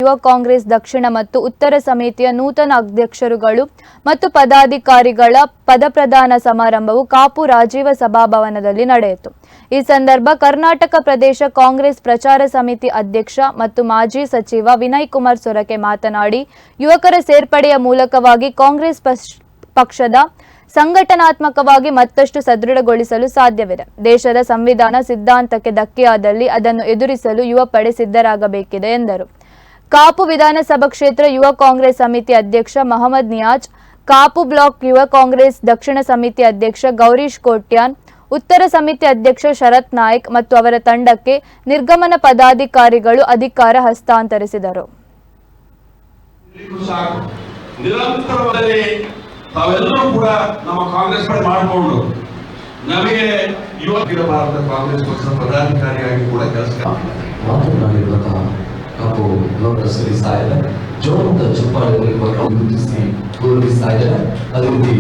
ಯುವ ಕಾಂಗ್ರೆಸ್ ದಕ್ಷಿಣ ಮತ್ತು ಉತ್ತರ ಸಮಿತಿಯ ನೂತನ ಅಧ್ಯಕ್ಷರುಗಳು ಮತ್ತು ಪದಾಧಿಕಾರಿಗಳ ಪದಪ್ರದಾನ ಸಮಾರಂಭವು ಕಾಪು ರಾಜೀವ ಸಭಾಭವನದಲ್ಲಿ ನಡೆಯಿತು. ಈ ಸಂದರ್ಭ ಕರ್ನಾಟಕ ಪ್ರದೇಶ ಕಾಂಗ್ರೆಸ್ ಪ್ರಚಾರ ಸಮಿತಿ ಅಧ್ಯಕ್ಷ ಮತ್ತು ಮಾಜಿ ಸಚಿವ ವಿನಯ್ ಕುಮಾರ್ ಸೊರಕೆ ಮಾತನಾಡಿ, ಯುವಕರ ಸೇರ್ಪಡೆಯ ಮೂಲಕವಾಗಿ ಕಾಂಗ್ರೆಸ್ ಪಕ್ಷದ ಸಂಘಟನಾತ್ಮಕವಾಗಿ ಮತ್ತಷ್ಟು ಸದೃಢಗೊಳಿಸಲು ಸಾಧ್ಯವಿದೆ. ದೇಶದ ಸಂವಿಧಾನ ಸಿದ್ಧಾಂತಕ್ಕೆ ಧಕ್ಕೆಯಾದಲ್ಲಿ ಅದನ್ನು ಎದುರಿಸಲು ಯುವ ಪಡೆ ಸಿದ್ಧರಾಗಬೇಕಿದೆ ಎಂದರು. ಕಾಪು ವಿಧಾನಸಭಾ ಕ್ಷೇತ್ರ ಯುವ ಕಾಂಗ್ರೆಸ್ ಸಮಿತಿ ಅಧ್ಯಕ್ಷ ಮಹಮ್ಮದ್ ನಿಯಾಜ್, ಕಾಪು ಬ್ಲಾಕ್ ಯುವ ಕಾಂಗ್ರೆಸ್ ದಕ್ಷಿಣ ಸಮಿತಿ ಅಧ್ಯಕ್ಷ ಗೌರೀಶ್ ಕೋಟ್ಯಾನ್, ಉತ್ತರ ಸಮಿತಿ ಅಧ್ಯಕ್ಷ ಶರತ್ ನಾಯಕ್ ಮತ್ತು ಅವರ ತಂಡಕ್ಕೆ ನಿರ್ಗಮನ ಪದಾಧಿಕಾರಿಗಳು ಅಧಿಕಾರ ಹಸ್ತಾಂತರಿಸಿದರು. ತಾವೆಲ್ಲರೂ ಕೂಡ ನಮ್ಮ ಕಾಂಗ್ರೆಸ್ ಪಡೆ ಮಾಡಿಕೊಂಡು ನಮಗೆ ಯುವ ಭಾರತ ಕಾಂಗ್ರೆಸ್ ಪಕ್ಷದ ಪದಾಧಿಕಾರಿಯಾಗಿ ಕೂಡ ಕೆಲಸ ಮಾತನಾಡಿರುವಂತಹ ಕಾಪು ಬ್ಲಾಕ್ ಸಲ್ಲಿಸ್ತಾ ಇದೆ. ಜೋರದ ಚಪ್ಪಾಳೆಯಲ್ಲಿ ಗುರುತಿಸಿ ಗೌರವಿಸ್ತಾ ಇದ್ದಾರೆ. ಅದೇ ರೀತಿ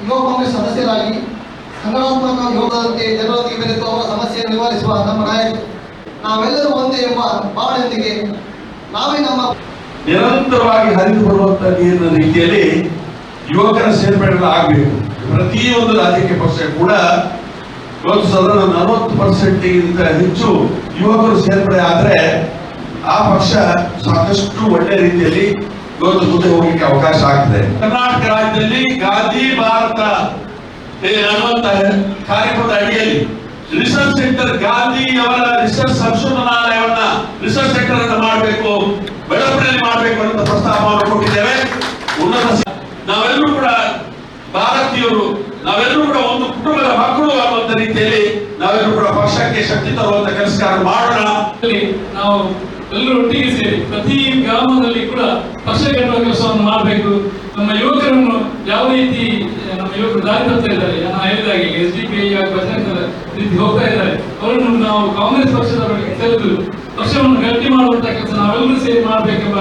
ಯುವ ಕಾಂಗ್ರೆಸ್ ಸದಸ್ಯರಾಗಿ ಸಂಘಟನಾತ್ಮಕ ಯೋಗದಂತೆ ಜನರೊಂದಿಗೆ ಬೆರೆತು ಅವರ ಸಮಸ್ಯೆಯನ್ನು ನಿವಾರಿಸುವ ನಮ್ಮ ನಾಯಕರು ನಾವೆಲ್ಲರೂ ಒಂದೇ ಎಂಬ ಭಾವನೆಯೊಂದಿಗೆ ನಾವೇ ನಮ್ಮ ನಿರಂತರವಾಗಿ ಹರಿದು ಬರುವಂತಹ ನೀರಿನ ರೀತಿಯಲ್ಲಿ ಯುವಕರ ಸೇರ್ಪಡೆ ಆಗಬೇಕು. ಪ್ರತಿಯೊಂದು ರಾಜಕೀಯ ಪಕ್ಷ ಕೂಡ ಇವತ್ತು ಸಾಧಾರಣ 40% ಹೆಚ್ಚು ಯುವಕರು ಸೇರ್ಪಡೆ ಆದರೆ ಆ ಪಕ್ಷ ಸಾಕಷ್ಟು ಒಳ್ಳೆ ರೀತಿಯಲ್ಲಿ ಇವತ್ತು ಮುಂದೆ ಹೋಗಲಿಕ್ಕೆ ಅವಕಾಶ ಆಗಿದೆ. ಕರ್ನಾಟಕ ರಾಜ್ಯದಲ್ಲಿ ಗಾಂಧಿ ಭಾರತ ಅನ್ನುವಂತಹ ಕಾರ್ಯಕ್ರಮದ ಅಡಿಯಲ್ಲಿ ರಿಸರ್ಚ್ ಸೆಂಟರ್, ಗಾಂಧಿ ಅವರ ರಿಸರ್ಚ್ ಸಂಶೋಧನಾಲಯವನ್ನ ರಿಸರ್ಚ್ ಸೆಂಟರ್ ಅನ್ನು ಮಾಡಬೇಕು, ಬೆಳವಣಿಗೆ ಮಾಡಬೇಕು ಅಂತ ಪ್ರಸ್ತಾಪವನ್ನು ಕೊಟ್ಟಿದ್ದೇವೆ. ನಾವೆಲ್ಲರೂ ಕೂಡ ಭಾರತೀಯರು, ನಾವೆಲ್ಲರೂ ಕೂಡ ಒಂದು ಕುಟುಂಬದ ಮಕ್ಕಳು ಅನ್ನುವಂತ ರೀತಿಯಲ್ಲಿ ನಾವೆಲ್ಲರೂ ಕೂಡ ಪಕ್ಷಕ್ಕೆ ಶಕ್ತಿ ತರುವಂತ ಕೆಲಸ ಮಾಡೋಣ. ನಾವು ಎಲ್ಲರೂ ಒಟ್ಟಿಗೆ ಸೇರಿ ಪ್ರತಿ ಗ್ರಾಮದಲ್ಲಿ ಕೂಡ ಪಕ್ಷ ಕಟ್ಟುವ ಕೆಲಸವನ್ನು ಮಾಡಬೇಕು. ನಮ್ಮ ಯುವಕರನ್ನು ಯಾವ ರೀತಿ ನಮ್ಮ ಯುವಕರು ದಾರಿ ತರ್ತಾ ಇದ್ದಾರೆ, ನಾನು ಹೇಳಿದಾಗೆ SDP ಭಜನೆ ರೀತಿ ಹೋಗ್ತಾ ಇದ್ದಾರೆ, ಅವರನ್ನು ನಾವು ಕಾಂಗ್ರೆಸ್ ಪಕ್ಷದವರಿಗೆ ತೆರೆದು ಪಕ್ಷವನ್ನು ಗಟ್ಟಿ ಮಾಡುವಂತ ಕೆಲಸ ನಾವೆಲ್ಲರೂ ಸೇರಿ ಮಾಡಬೇಕೆಂಬ